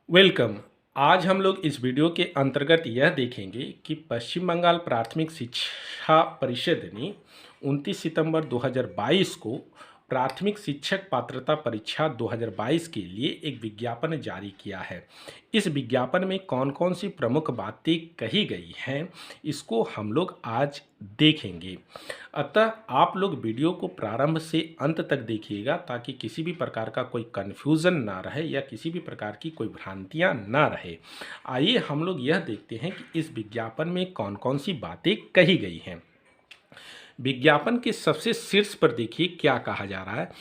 Welcome. आज हम लोग इस वीडियो के अंतर्गत यह देखेंगे कि पश्चिम बंगाल प्राथमिक शिक्षा परिषद ने 29 सितंबर 2022 को प्राथमिक शिक्षक पात्रता परीक्षा 2022 के लिए एक विज्ञापन जारी किया है। इस विज्ञापन में कौन कौन सी प्रमुख बातें कही गई हैं, इसको हम लोग आज देखेंगे। अतः आप लोग वीडियो को प्रारंभ से अंत तक देखिएगा ताकि किसी भी प्रकार का कोई कन्फ्यूज़न ना रहे या किसी भी प्रकार की कोई भ्रांतियाँ ना रहे। आइए हम लोग यह देखते हैं कि इस विज्ञापन में कौन कौन सी बातें कही गई हैं। विज्ञापन के सबसे शीर्ष पर देखिए क्या कहा जा रहा है।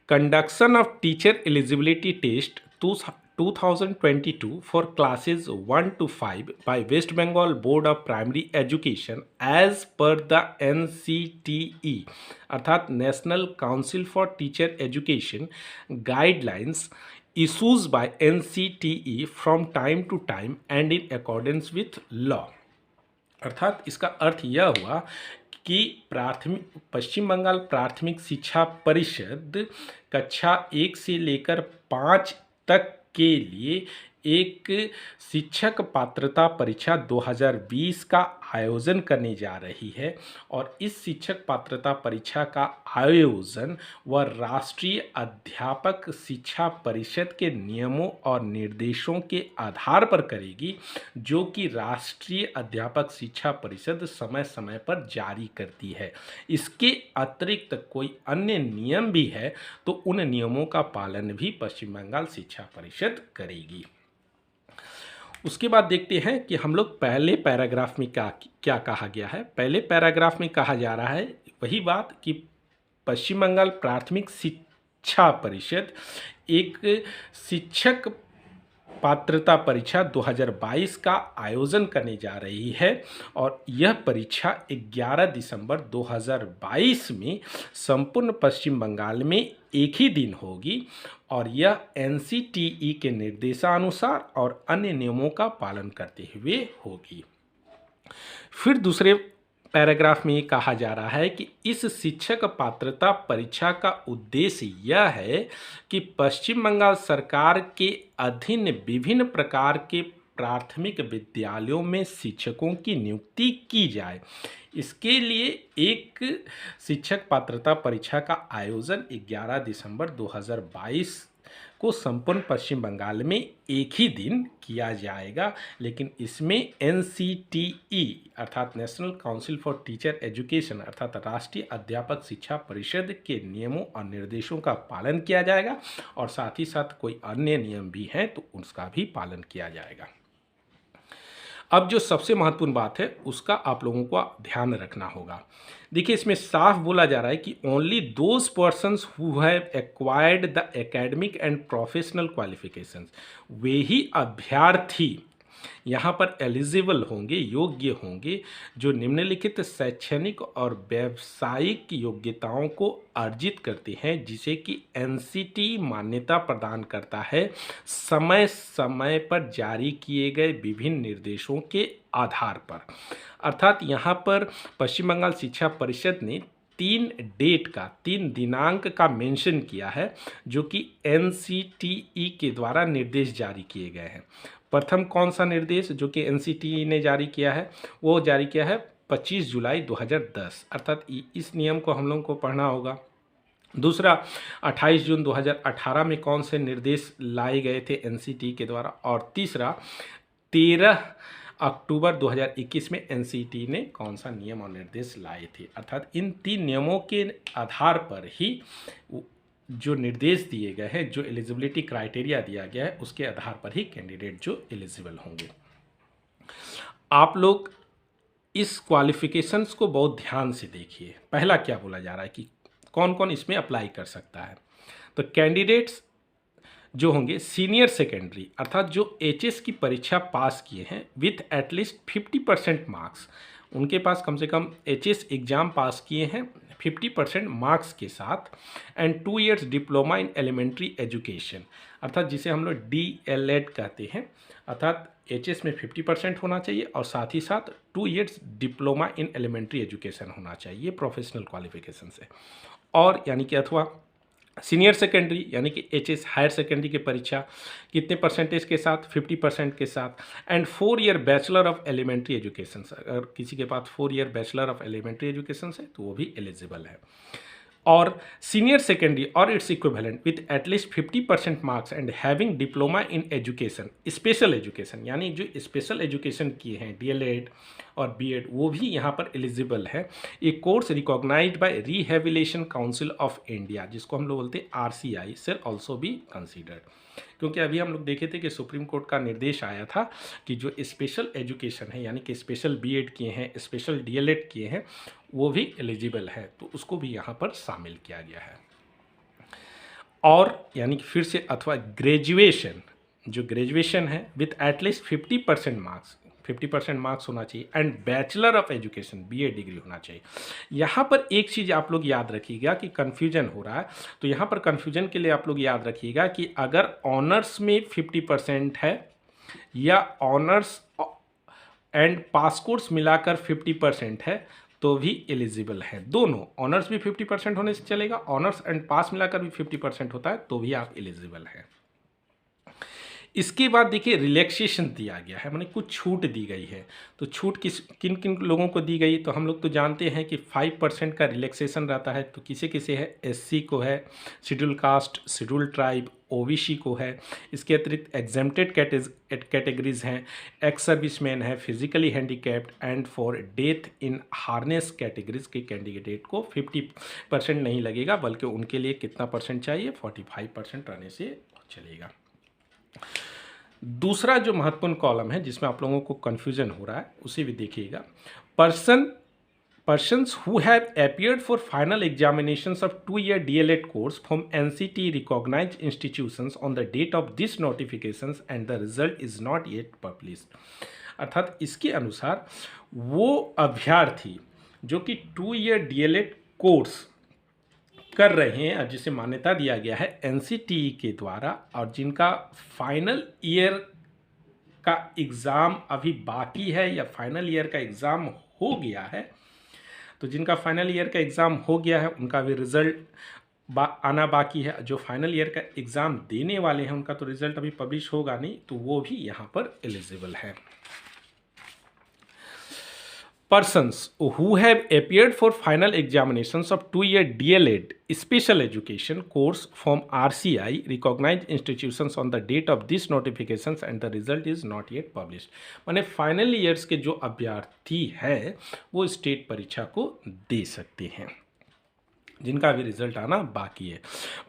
Conduction of teacher eligibility test 2022 for classes 1 to 5 by West Bengal Board of Primary Education as per the NCTE अर्थात national council for teacher education guidelines issues by NCTE from time to time and in accordance with law। अर्थात इसका अर्थ यह हुआ कि पश्चिम बंगाल प्राथमिक शिक्षा परिषद कक्षा 1 से लेकर 5 तक के लिए एक शिक्षक पात्रता परीक्षा 2020 का आयोजन करने जा रही है और इस शिक्षक पात्रता परीक्षा का आयोजन वह राष्ट्रीय अध्यापक शिक्षा परिषद के नियमों और निर्देशों के आधार पर करेगी, जो कि राष्ट्रीय अध्यापक शिक्षा परिषद समय समय पर जारी करती है। इसके अतिरिक्त कोई अन्य नियम भी है तो उन नियमों का पालन भी पश्चिम बंगाल शिक्षा परिषद करेगी। उसके बाद देखते हैं कि हम लोग पहले पैराग्राफ में क्या कहा गया है। पहले पैराग्राफ में कहा जा रहा है वही बात कि पश्चिम बंगाल प्राथमिक शिक्षा परिषद एक शिक्षक पात्रता परीक्षा 2022 का आयोजन करने जा रही है और यह परीक्षा 11 दिसंबर 2022 में संपूर्ण पश्चिम बंगाल में एक ही दिन होगी और यह NCTE के निर्देशानुसार और अन्य नियमों का पालन करते हुए होगी। फिर दूसरे पैराग्राफ में ये कहा जा रहा है कि इस शिक्षक पात्रता परीक्षा का उद्देश्य यह है कि पश्चिम बंगाल सरकार के अधीन विभिन्न प्रकार के प्राथमिक विद्यालयों में शिक्षकों की नियुक्ति की जाए। इसके लिए एक शिक्षक पात्रता परीक्षा का आयोजन 11 दिसंबर 2022 को संपूर्ण पश्चिम बंगाल में एक ही दिन किया जाएगा, लेकिन इसमें NCTE अर्थात national council for teacher education अर्थात राष्ट्रीय अध्यापक शिक्षा परिषद के नियमों और निर्देशों का पालन किया जाएगा और साथ ही साथ कोई अन्य नियम भी हैं तो उसका भी पालन किया जाएगा। अब जो सबसे महत्वपूर्ण बात है उसका आप लोगों को ध्यान रखना होगा। देखिए इसमें साफ बोला जा रहा है कि only those persons who have acquired the academic and professional qualifications, वे ही अभ्यर्थी यहाँ पर एलिजिबल होंगे, योग्य होंगे, जो निम्नलिखित शैक्षणिक और व्यावसायिक योग्यताओं को अर्जित करते हैं जिसे कि NCTE मान्यता प्रदान करता है समय समय पर जारी किए गए विभिन्न निर्देशों के आधार पर। अर्थात यहाँ पर पश्चिम बंगाल शिक्षा परिषद ने 3 दिनांक का मेंशन किया है जो कि NCTE के द्वारा निर्देश जारी किए गए हैं। प्रथम कौन सा निर्देश जो कि NCTE ने जारी किया है, वो जारी किया है 25 जुलाई 2010, अर्थात इस नियम को हम लोगों को पढ़ना होगा। दूसरा 28 जून 2018 में कौन से निर्देश लाए गए थे NCTE के द्वारा, और तीसरा 13 अक्टूबर 2021 में NCTE ने कौन सा नियम और निर्देश लाए थे। अर्थात इन 3 नियमों के आधार पर ही जो निर्देश दिए गए हैं, जो एलिजिबिलिटी क्राइटेरिया दिया गया है, उसके आधार पर ही कैंडिडेट जो एलिजिबल होंगे। आप लोग इस क्वालिफिकेशंस को बहुत ध्यान से देखिए। पहला क्या बोला जा रहा है कि कौन कौन इसमें अप्लाई कर सकता है। तो कैंडिडेट्स जो होंगे सीनियर सेकेंडरी अर्थात जो HS की परीक्षा पास किए हैं विथ एटलीस्ट 50% मार्क्स, उनके पास कम से कम HS एग्ज़ाम पास किए हैं 50% मार्क्स के साथ, and 2 years diploma in elementary education अर्थात जिसे हम लोग DLED कहते हैं, अर्थात HS में 50% होना चाहिए और साथ ही साथ 2 years diploma in elementary education होना चाहिए प्रोफेशनल क्वालिफिकेशन से, और यानी कि अथवा सीनियर सेकेंडरी यानी कि एचएस हायर सेकेंडरी की परीक्षा कितने परसेंटेज के साथ, 50% के साथ। And 4 year bachelor of elementary education, अगर किसी के पास 4 year bachelor of elementary education है तो वो भी एलिजिबल है। और सीनियर सेकेंडरी और it's equivalent with at least 50% marks and having diploma in education, special education, यानी जो स्पेशल एजुकेशन किए हैं डीएलएड और बीएड, वो भी यहाँ पर एलिजिबल है। A course recognised by rehabilitation council of India, जिसको हम लोग बोलते हैं RCI, shall also be considered. क्योंकि अभी हम लोग देखे थे कि सुप्रीम कोर्ट का निर्देश आया था कि जो स्पेशल एजुकेशन है यानी कि स्पेशल बीएड किए हैं, स्पेशल डीएलएड किए हैं, वो भी एलिजिबल है, तो उसको भी यहाँ पर शामिल किया गया है। और यानी कि फिर से अथवा ग्रेजुएशन, जो ग्रेजुएशन है विथ एटलीस्ट 50% मार्क्स, 50% मार्क्स होना चाहिए and bachelor of education BA degree होना चाहिए। यहाँ पर एक चीज़ आप लोग याद रखिएगा कि कन्फ्यूजन हो रहा है, तो यहाँ पर कन्फ्यूजन के लिए आप लोग याद रखिएगा कि अगर ऑनर्स में 50% है या ऑनर्स एंड पास कोर्स मिलाकर 50% है तो भी एलिजिबल है। दोनों ऑनर्स भी 50% होने से चलेगा, ऑनर्स एंड पास मिलाकर भी 50% होता है तो भी आप एलिजिबल हैं। इसके बाद देखिए रिलैक्सेशन दिया गया है, माने कुछ छूट दी गई है। तो छूट किन किन लोगों को दी गई, तो हम लोग तो जानते हैं कि 5% का रिलैक्सेशन रहता है। तो किसे किसे है, एससी को है, schedule caste, schedule tribe, OBC को है। इसके अतिरिक्त एग्जेम्प्टेड कैटेगरीज हैं, एक्स सर्विसमैन है, physically handicapped and for death in harness categories के कैंडिडेट को 50% नहीं लगेगा, बल्कि उनके लिए कितना परसेंट चाहिए, 45% रहने से चलेगा। दूसरा जो महत्वपूर्ण कॉलम है जिसमें आप लोगों को कन्फ्यूजन हो रहा है उसे भी देखिएगा। Persons who have appeared for final examinations of 2-year DLED course from NCT recognized institutions on the date of this notifications and the result is not yet published। अर्थात इसके अनुसार वो अभ्यर्थी जो कि 2-year DLED कोर्स कर रहे हैं और जिसे मान्यता दिया गया है एनसीटीई के द्वारा, और जिनका फाइनल ईयर का एग्ज़ाम अभी बाकी है या फाइनल ईयर का एग्ज़ाम हो गया है, तो जिनका फाइनल ईयर का एग्ज़ाम हो गया है उनका भी रिज़ल्ट आना बाकी है। जो फाइनल ईयर का एग्ज़ाम देने वाले हैं उनका तो रिज़ल्ट अभी पब्लिश होगा नहीं, तो वो भी यहाँ पर एलिजिबल है। Persons who have appeared for final examinations of 2-year DLED special education course from RCI recognized institutions on the date of these notifications and the result is not yet published। माने final years के जो अभ्यर्थी हैं वो state परीक्षा को दे सकते हैं, जिनका भी रिजल्ट आना बाकी है।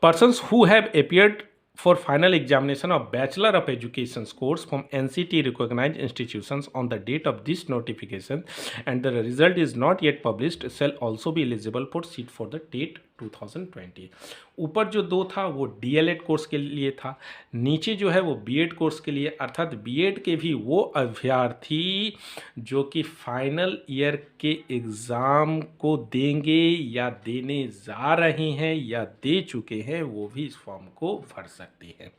Persons who have appeared for final examination of Bachelor of Education course from NCT recognized institutions on the date of this notification and the result is not yet published shall also be eligible for seat for the TET 2020। ऊपर जो दो था वो DElEd course के लिए था, नीचे जो है वो बीएड कोर्स के लिए। अर्थात बीएड के भी वो अभ्यर्थी जो कि फाइनल ईयर के एग्ज़ाम को देंगे या देने जा रहे हैं या दे चुके हैं, वो भी इस फॉर्म को भर सकते हैं।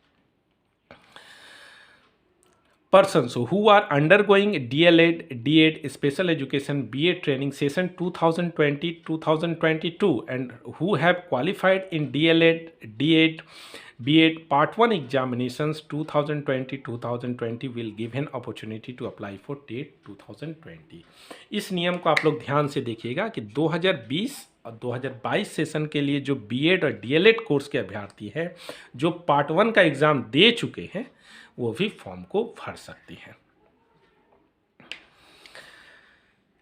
Persons who are undergoing DLED, DED, Special Education, BA training session 2020-2022 and who have qualified in DLED, DED, BEd Part 1 examinations 2020-2020 will give an opportunity to apply for TET 2020। इस नियम को आप लोग ध्यान से देखिएगा कि 2020 और 2022 सेशन के लिए जो बीएड और डीएलएड कोर्स के अभ्यर्थी हैं जो पार्ट 1 का एग्ज़ाम दे चुके हैं वो भी फॉर्म को भर सकते हैं।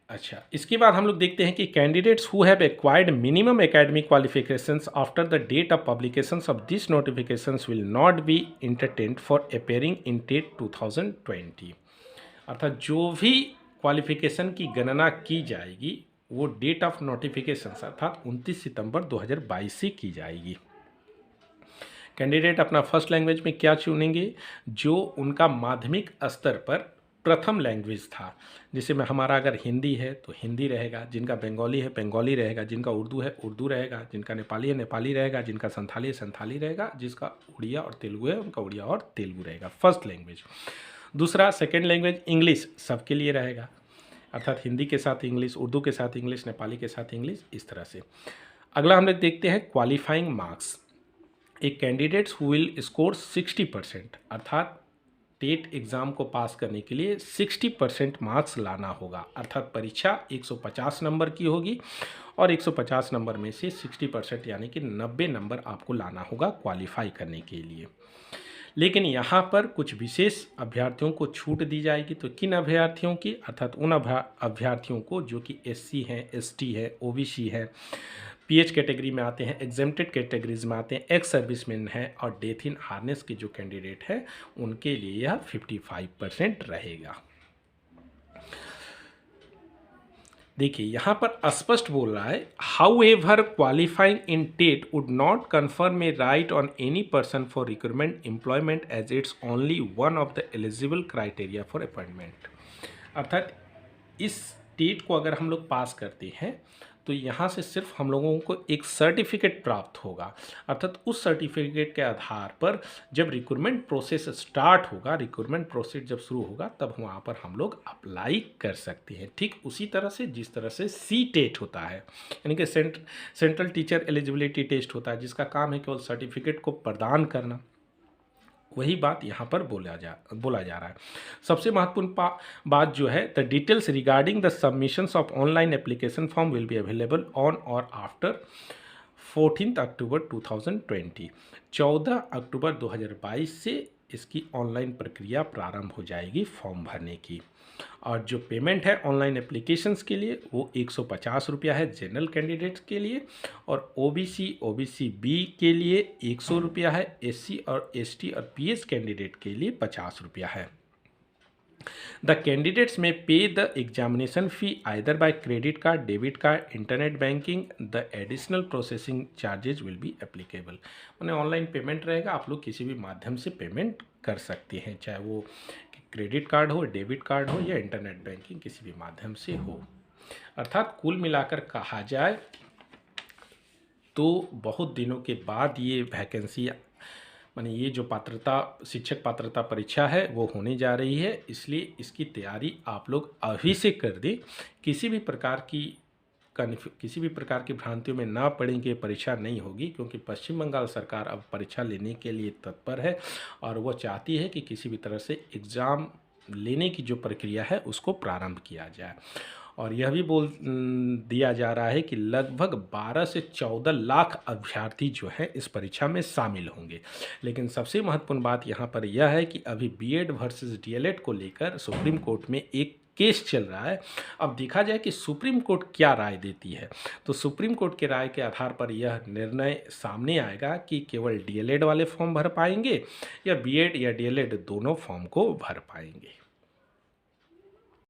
अच्छा, इसके बाद हम लोग देखते हैं कि candidates who have acquired minimum academic qualifications after the date of publications of this notifications will not be entertained for appearing in TET 2020। अर्थात जो भी क्वालिफिकेशन की गणना की जाएगी वो डेट ऑफ नोटिफिकेशंस अर्थात 29 सितंबर 2022 से की जाएगी। कैंडिडेट अपना फर्स्ट लैंग्वेज में क्या चुनेंगे, जो उनका माध्यमिक स्तर पर प्रथम लैंग्वेज था। जैसे में हमारा अगर हिंदी है तो हिंदी रहेगा, जिनका बंगाली है बंगाली रहेगा, जिनका उर्दू है उर्दू रहेगा, जिनका नेपाली है नेपाली रहेगा, जिनका संथाली है संथाली रहेगा, जिसका उड़िया और तेलुगु है उनका उड़िया और तेलुगु रहेगा, फर्स्ट लैंग्वेज। दूसरा सेकेंड लैंग्वेज इंग्लिश सबके लिए रहेगा, अर्थात हिंदी के साथ इंग्लिश, उर्दू के साथ इंग्लिश, नेपाली के साथ इंग्लिश, इस तरह से। अगला हम लोग देखते हैं qualifying marks. A candidates who will score 60%, अर्थात टेट एग्ज़ाम को पास करने के लिए 60% मार्क्स लाना होगा, अर्थात परीक्षा 150 नंबर की होगी और 150 नंबर में से 60% यानी कि 90 नंबर आपको लाना होगा क्वालिफाई करने के लिए। लेकिन यहाँ पर कुछ विशेष अभ्यर्थियों को छूट दी जाएगी। तो किन अभ्यर्थियों की? अर्थात उन अभ्यर्थियों को जो कि एससी हैं, एसटी है, ओबीसी है, पीएच कैटेगरी में आते हैं, एग्जेम्प्टेड कैटेगरीज में आते हैं, एक्स सर्विसमैन हैं और डेथ इन हार्नेस के जो कैंडिडेट हैं उनके लिए यह 55% रहेगा। देखिए यहाँ पर स्पष्ट बोल रहा है, however qualifying in TET would not confirm a right on any person for recruitment employment as it's only one of the eligible criteria for appointment. अर्थात इस टेट को अगर हम लोग पास करते हैं तो यहाँ से सिर्फ हम लोगों को एक सर्टिफिकेट प्राप्त होगा, अर्थात उस सर्टिफिकेट के आधार पर जब रिक्रूटमेंट प्रोसेस स्टार्ट होगा, रिक्रूटमेंट प्रोसेस जब शुरू होगा तब वहाँ पर हम लोग अप्लाई कर सकते हैं। ठीक उसी तरह से जिस तरह से सी टेट होता है, यानी कि सेंट्रल टीचर एलिजिबिलिटी टेस्ट होता है, जिसका काम है केवल सर्टिफिकेट को प्रदान करना, वही बात यहाँ पर बोला जा रहा है। सबसे महत्वपूर्ण बात जो है, the details regarding the submissions of online application form will be available on और आफ्टर 14 अक्टूबर 2020। 14 अक्टूबर 2022 से इसकी ऑनलाइन प्रक्रिया प्रारंभ हो जाएगी फॉर्म भरने की। और जो पेमेंट है ऑनलाइन एप्लीकेशंस के लिए वो 150 रुपया है जनरल कैंडिडेट्स के लिए, और ओबीसी बी के लिए 100 रुपया है, एससी और एसटी और पीएच कैंडिडेट के लिए 50 रुपया है। द कैंडिडेट्स में पे the examination fee either by credit card, debit card, internet banking. The additional processing charges will be applicable. मैंने ऑनलाइन पेमेंट रहेगा, आप लोग किसी भी माध्यम से पेमेंट कर सकते हैं, चाहे वो क्रेडिट कार्ड हो, डेबिट कार्ड हो या इंटरनेट बैंकिंग किसी भी माध्यम से हो। अर्थात कुल मिलाकर कहा जाए तो बहुत दिनों के बाद ये वैकेंसी माने ये जो शिक्षक पात्रता परीक्षा है वो होने जा रही है, इसलिए इसकी तैयारी आप लोग अभी से कर दें। किसी भी प्रकार की भ्रांतियों में ना पड़ेंगे, परीक्षा नहीं होगी, क्योंकि पश्चिम बंगाल सरकार अब परीक्षा लेने के लिए तत्पर है और वो चाहती है कि किसी भी तरह से एग्ज़ाम लेने की जो प्रक्रिया है उसको प्रारंभ किया जाए। और यह भी बोल दिया जा रहा है कि लगभग 12 से 14 लाख अभ्यर्थी जो हैं इस परीक्षा में शामिल होंगे। लेकिन सबसे महत्वपूर्ण बात यहाँ पर यह है कि अभी बीएड वर्सेस डीएलएड को लेकर सुप्रीम कोर्ट में एक केस चल रहा है। अब देखा जाए कि सुप्रीम कोर्ट क्या राय देती है। तो सुप्रीम कोर्ट के राय के आधार पर यह निर्णय सामने आएगा कि केवल डीएलएड वाले फॉर्म भर पाएंगे या बीएड या डीएलएड दोनों फॉर्म को भर पाएंगे।